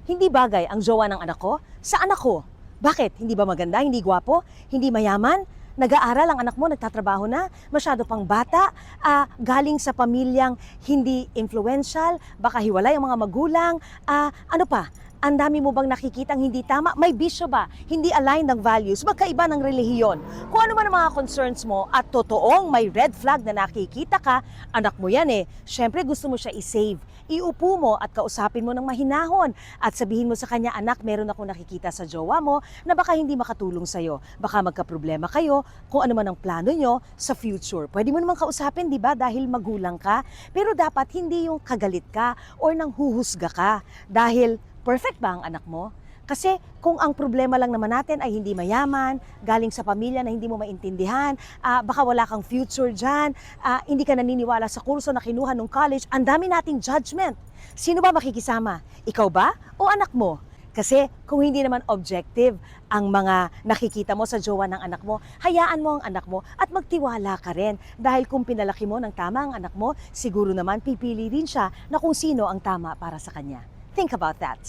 Hindi bagay ang jowa ng anak ko sa anak ko. Bakit? Hindi ba maganda? Hindi gwapo? Hindi mayaman? Nag-aaral ang anak mo, nagtatrabaho na, masyado pang bata, galing sa pamilyang hindi influential, baka hiwalay ang mga magulang, ano pa? Ang dami mo bang nakikitang hindi tama? May bisyo ba? Hindi aligned ng values? Magkaiba ng relihiyon? Kung ano man ang mga concerns mo at totoong may red flag na nakikita ka, anak mo yan eh. Siyempre gusto mo siya i-save. Iupo mo at kausapin mo ng mahinahon at sabihin mo sa kanya, anak, meron ako nakikita sa jowa mo na baka hindi makatulong sa'yo. Baka magkaproblema kayo kung ano man ang plano nyo sa future. Pwede mo naman kausapin, di ba? Dahil magulang ka. Pero dapat hindi yung kagalit ka or nang huhusga ka. Dahil perfect ba ang anak mo? Kasi kung ang problema lang naman natin ay hindi mayaman, galing sa pamilya na hindi mo maintindihan, baka wala kang future dyan, hindi ka naniniwala sa kurso na kinuha nung college, ang dami nating judgment. Sino ba makikisama? Ikaw ba o anak mo? Kasi kung hindi naman objective ang mga nakikita mo sa jowa ng anak mo, hayaan mo ang anak mo at magtiwala ka rin. Dahil kung pinalaki mo ng tama ang anak mo, siguro naman pipili rin siya na kung sino ang tama para sa kanya. Think about that.